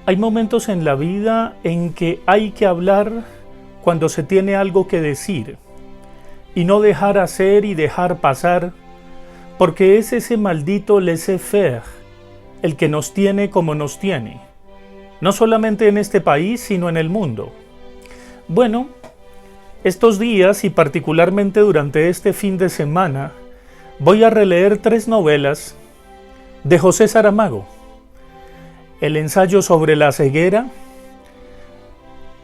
Hay momentos en la vida en que hay que hablar cuando se tiene algo que decir y no dejar hacer y dejar pasar, porque es ese maldito laissez-faire el que nos tiene como nos tiene, no solamente en este país, sino en el mundo. Bueno, estos días y particularmente durante este fin de semana, voy a releer 3 novelas de José Saramago. El ensayo sobre la ceguera,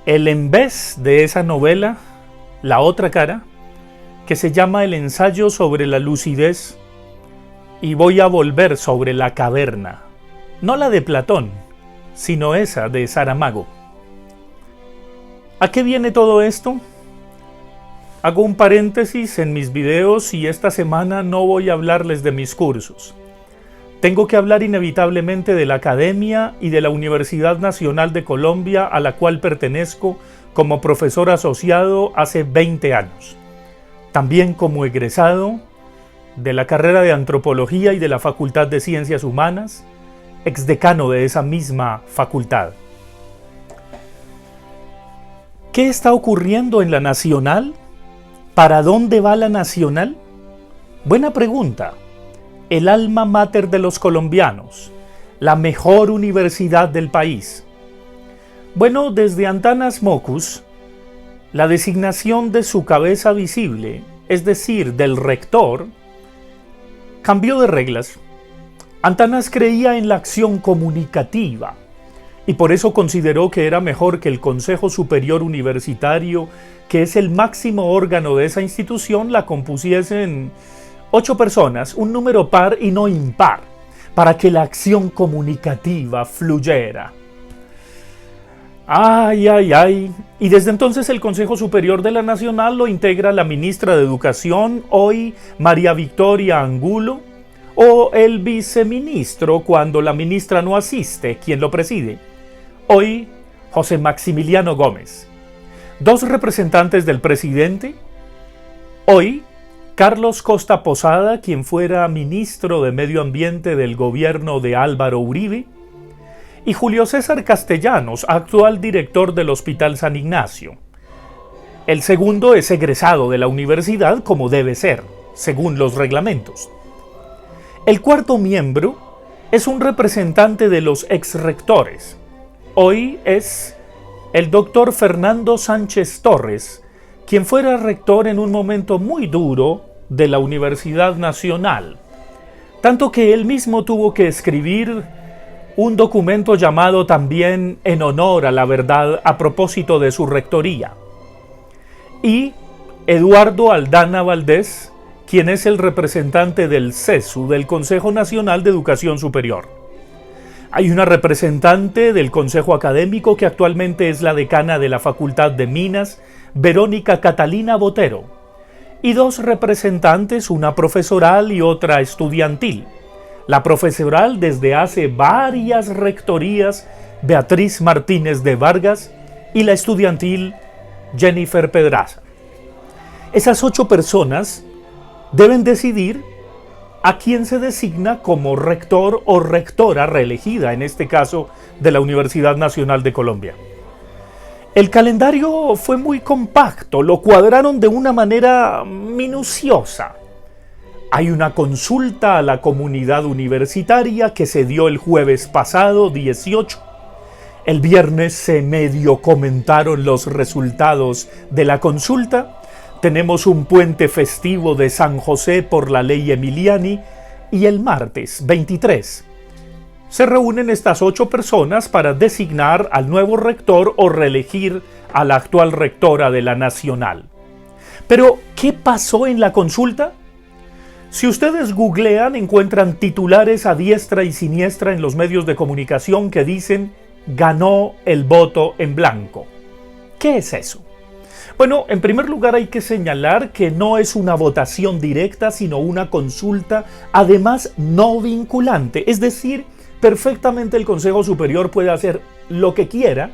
el en vez de esa novela, la otra cara, que se llama El ensayo sobre la lucidez, y voy a volver sobre la caverna, no la de Platón, sino esa de Saramago. ¿A qué viene todo esto? Hago un paréntesis en mis videos y esta semana no voy a hablarles de mis cursos. Tengo que hablar inevitablemente de la Academia y de la Universidad Nacional de Colombia, a la cual pertenezco como profesor asociado hace 20 años. También como egresado de la carrera de Antropología y de la Facultad de Ciencias Humanas, exdecano de esa misma facultad. ¿Qué está ocurriendo en la Nacional? ¿Para dónde va la Nacional? Buena pregunta. El alma mater de los colombianos, la mejor universidad del país. Bueno, desde Antanas Mocus, la designación de su cabeza visible, es decir, del rector, cambió de reglas. Antanas creía en la acción comunicativa y por eso consideró que era mejor que el Consejo Superior Universitario, que es el máximo órgano de esa institución, la compusiesen 8 personas, un número par y no impar, para que la acción comunicativa fluyera. Ay. Y desde entonces el Consejo Superior de la Nacional lo integra la ministra de Educación, hoy María Victoria Angulo, o el viceministro cuando la ministra no asiste, quien lo preside, hoy José Maximiliano Gómez. 2 representantes del presidente, hoy Carlos Costa Posada, quien fuera ministro de Medio Ambiente del gobierno de Álvaro Uribe, y Julio César Castellanos, actual director del Hospital San Ignacio. El segundo es egresado de la universidad como debe ser, según los reglamentos. El cuarto miembro es un representante de los exrectores. Hoy es el doctor Fernando Sánchez Torres, quien fuera rector en un momento muy duro de la Universidad Nacional, tanto que él mismo tuvo que escribir un documento llamado también En honor a la verdad a propósito de su rectoría. Y Eduardo Aldana Valdés, quien es el representante del CESU, del Consejo Nacional de Educación Superior. Hay una representante del Consejo Académico que actualmente es la decana de la Facultad de Minas, Verónica Catalina Botero, y 2 representantes, una profesoral y otra estudiantil. La profesoral desde hace varias rectorías, Beatriz Martínez de Vargas, y la estudiantil, Jennifer Pedraza. Esas 8 personas deben decidir a quién se designa como rector o rectora reelegida, en este caso de la Universidad Nacional de Colombia. El calendario fue muy compacto, lo cuadraron de una manera minuciosa. Hay una consulta a la comunidad universitaria que se dio el jueves pasado, 18. El viernes se medio comentaron los resultados de la consulta. Tenemos un puente festivo de San José por la ley Emiliani y el martes, 23. Se reúnen estas 8 personas para designar al nuevo rector o reelegir a la actual rectora de la Nacional. Pero, ¿qué pasó en la consulta? Si ustedes googlean, encuentran titulares a diestra y siniestra en los medios de comunicación que dicen «ganó el voto en blanco». ¿Qué es eso? Bueno, en primer lugar hay que señalar que no es una votación directa, sino una consulta, además no vinculante, es decir, perfectamente el Consejo Superior puede hacer lo que quiera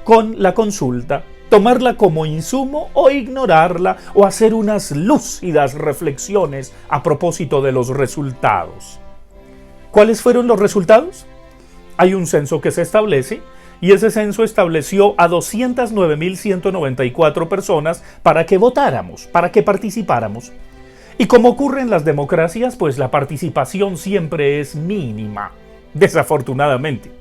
con la consulta, tomarla como insumo o ignorarla o hacer unas lúcidas reflexiones a propósito de los resultados. ¿Cuáles fueron los resultados? hay un censo que se establece y ese censo estableció a 209.194 personas para que votáramos, para que participáramos. Y como ocurre en las democracias, pues la participación siempre es mínima, desafortunadamente.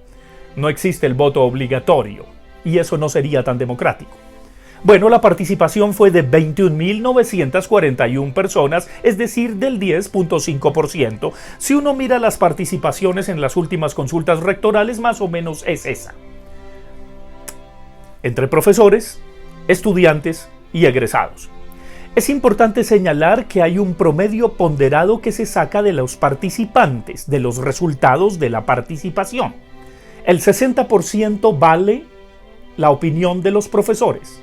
No existe el voto obligatorio y eso no sería tan democrático. Bueno, la participación fue de 21.941 personas, es decir, del 10.5%. Si uno mira las participaciones en las últimas consultas rectorales, más o menos es esa. Entre profesores, estudiantes y egresados. Es importante señalar que hay un promedio ponderado que se saca de los participantes, de los resultados de la participación. El 60% vale la opinión de los profesores,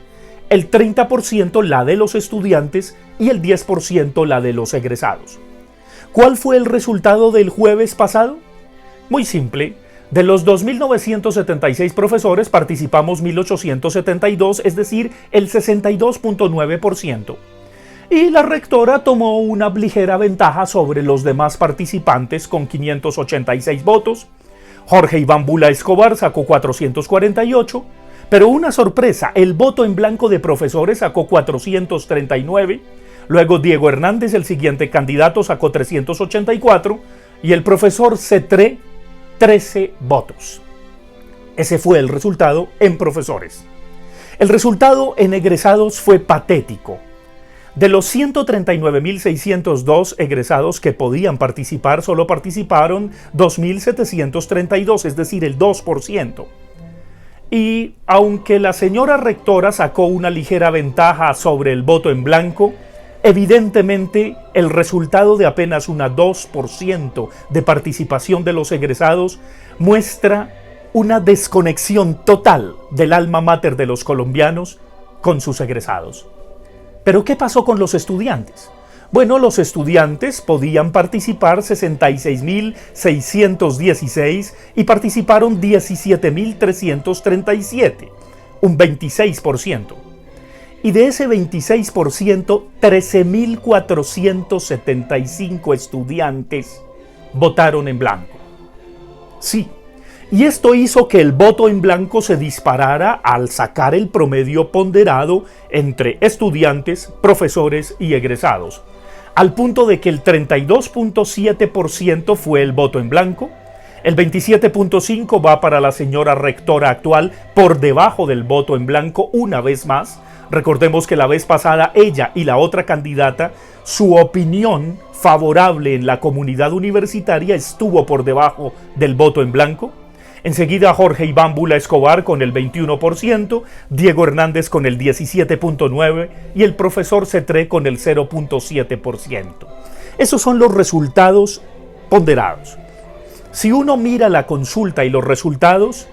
el 30% la de los estudiantes y el 10% la de los egresados. ¿Cuál fue el resultado del jueves pasado? Muy simple. De los 2.976 profesores participamos 1.872, es decir, el 62.9%. Y la rectora tomó una ligera ventaja sobre los demás participantes con 586 votos. Jorge Iván Bula Escobar sacó 448, pero una sorpresa, el voto en blanco de profesores sacó 439, luego Diego Hernández, el siguiente candidato, sacó 384 y el profesor Cetré 13 votos. Ese fue el resultado en profesores. El resultado en egresados fue patético. De los 139.602 egresados que podían participar, solo participaron 2.732, es decir, el 2%. Y aunque la señora rectora sacó una ligera ventaja sobre el voto en blanco, evidentemente el resultado de apenas un 2% de participación de los egresados muestra una desconexión total del alma mater de los colombianos con sus egresados. ¿Pero qué pasó con los estudiantes? Bueno, los estudiantes podían participar 66.616 y participaron 17.337, un 26%. Y de ese 26%, 13.475 estudiantes votaron en blanco. Sí, y esto hizo que el voto en blanco se disparara al sacar el promedio ponderado entre estudiantes, profesores y egresados, al punto de que el 32.7% fue el voto en blanco, el 27.5% va para la señora rectora actual, por debajo del voto en blanco una vez más. Recordemos que la vez pasada ella y la otra candidata, su opinión favorable en la comunidad universitaria estuvo por debajo del voto en blanco. Enseguida Jorge Iván Bula Escobar con el 21%, Diego Hernández con el 17.9% y el profesor Cetré con el 0.7%. Esos son los resultados ponderados. Si uno mira la consulta y los resultados,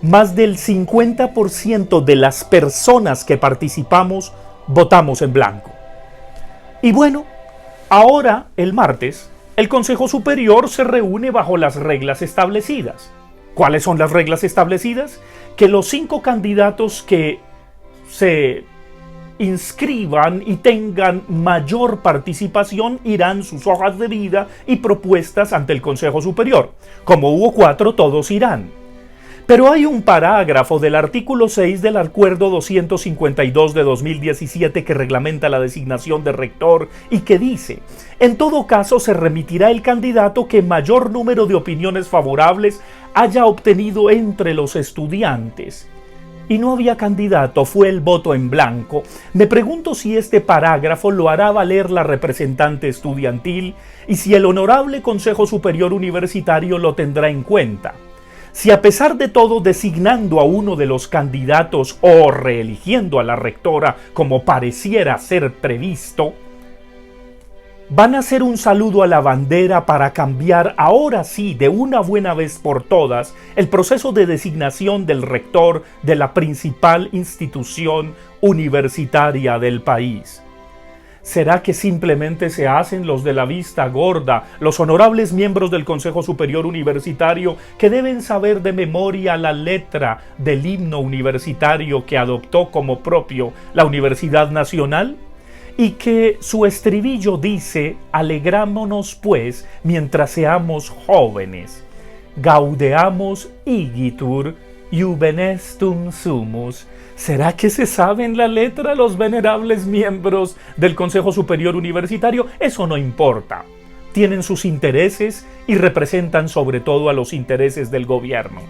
más del 50% de las personas que participamos votamos en blanco. Y bueno, ahora el martes, el Consejo Superior se reúne bajo las reglas establecidas. ¿Cuáles son las reglas establecidas? Que los 5 candidatos que se inscriban y tengan mayor participación irán sus hojas de vida y propuestas ante el Consejo Superior. Como hubo 4, todos irán. Pero hay un parágrafo del artículo 6 del Acuerdo 252 de 2017 que reglamenta la designación de rector y que dice: en todo caso se remitirá el candidato que mayor número de opiniones favorables haya obtenido entre los estudiantes. Y no había candidato, fue el voto en blanco. Me pregunto si este parágrafo lo hará valer la representante estudiantil y si el Honorable Consejo Superior Universitario lo tendrá en cuenta. Si a pesar de todo, designando a uno de los candidatos o reeligiendo a la rectora como pareciera ser previsto, van a hacer un saludo a la bandera para cambiar ahora sí, de una buena vez por todas, el proceso de designación del rector de la principal institución universitaria del país. ¿Será que simplemente se hacen los de la vista gorda, los honorables miembros del Consejo Superior Universitario que deben saber de memoria la letra del himno universitario que adoptó como propio la Universidad Nacional? Y que su estribillo dice: alegrámonos pues mientras seamos jóvenes. gaudeamus igitur iubenestum sumus. ¿Será que se saben la letra los venerables miembros del Consejo Superior Universitario? Eso no importa. Tienen sus intereses y representan sobre todo a los intereses del gobierno.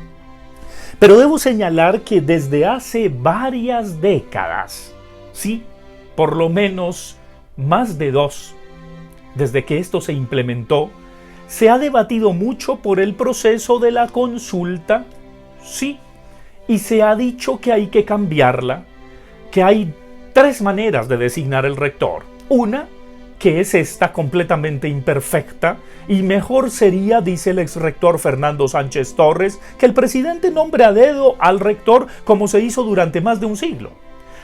Pero debo señalar que desde hace varias décadas, sí, por lo menos más de 2, desde que esto se implementó, se ha debatido mucho por el proceso de la consulta, sí, y se ha dicho que hay que cambiarla, que hay 3 maneras de designar el rector. Una, que es esta completamente imperfecta, y mejor sería, dice el exrector Fernando Sánchez Torres, que el presidente nombre a dedo al rector como se hizo durante más de un siglo.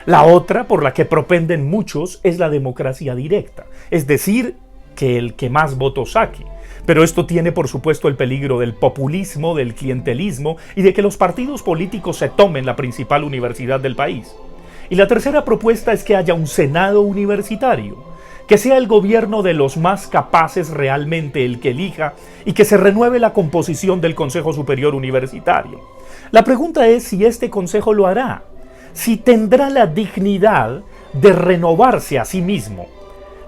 La otra, por la que propenden muchos, es la democracia directa, es decir, que el que más votos saque. Pero esto tiene por supuesto el peligro del populismo, del clientelismo y de que los partidos políticos se tomen la principal universidad del país. Y la tercera propuesta es que haya un Senado universitario, que sea el gobierno de los más capaces realmente el que elija y que se renueve la composición del Consejo Superior Universitario. La pregunta es si este consejo lo hará, si tendrá la dignidad de renovarse a sí mismo,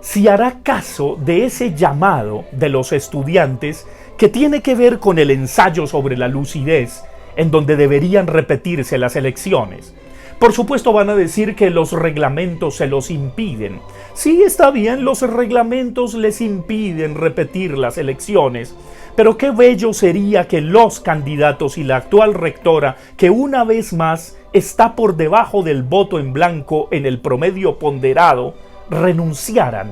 si hará caso de ese llamado de los estudiantes que tiene que ver con el ensayo sobre la lucidez, en donde deberían repetirse las elecciones. Por supuesto van a decir que los reglamentos se los impiden. Sí, está bien, los reglamentos les impiden repetir las elecciones, pero qué bello sería que los candidatos y la actual rectora, que una vez más está por debajo del voto en blanco en el promedio ponderado, renunciaran,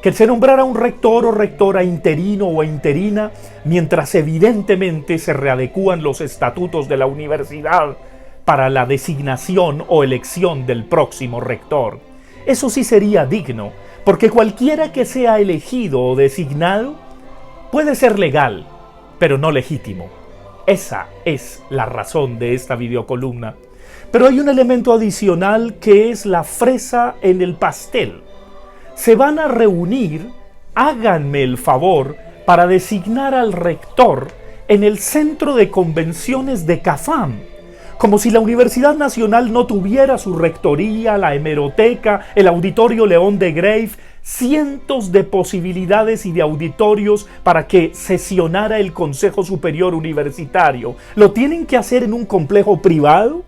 que se nombrara un rector o rectora interino o interina mientras evidentemente se readecúan los estatutos de la universidad para la designación o elección del próximo rector. Eso sí sería digno, porque cualquiera que sea elegido o designado puede ser legal, pero no legítimo. Esa es la razón de esta videocolumna. Pero hay un elemento adicional que es la fresa en el pastel. Se van a reunir, háganme el favor, para designar al rector en el centro de convenciones de CAFAM, como si la Universidad Nacional no tuviera su rectoría, la hemeroteca, el Auditorio León de Greiff, cientos de posibilidades y de auditorios para que sesionara el Consejo Superior Universitario. ¿Lo tienen que hacer en un complejo privado?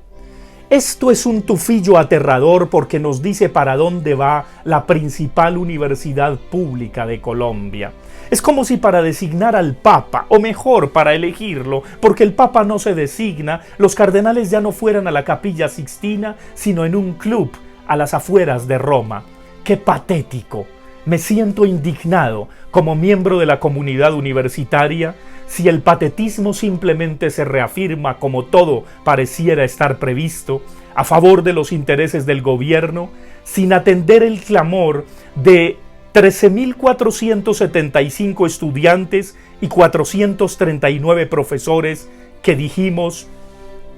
Esto es un tufillo aterrador porque nos dice para dónde va la principal universidad pública de Colombia. Es como si para designar al Papa, o mejor, para elegirlo, porque el Papa no se designa, los cardenales ya no fueran a la Capilla Sixtina, sino en un club a las afueras de Roma. ¡Qué patético! Me siento indignado como miembro de la comunidad universitaria si el patetismo simplemente se reafirma como todo pareciera estar previsto a favor de los intereses del gobierno, sin atender el clamor de 13.475 estudiantes y 439 profesores que dijimos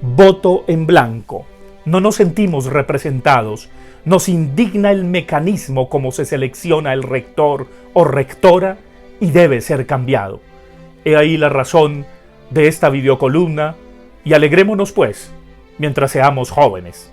voto en blanco. No nos sentimos representados. Nos indigna el mecanismo como se selecciona el rector o rectora y debe ser cambiado. He ahí la razón de esta videocolumna y alegrémonos pues mientras seamos jóvenes.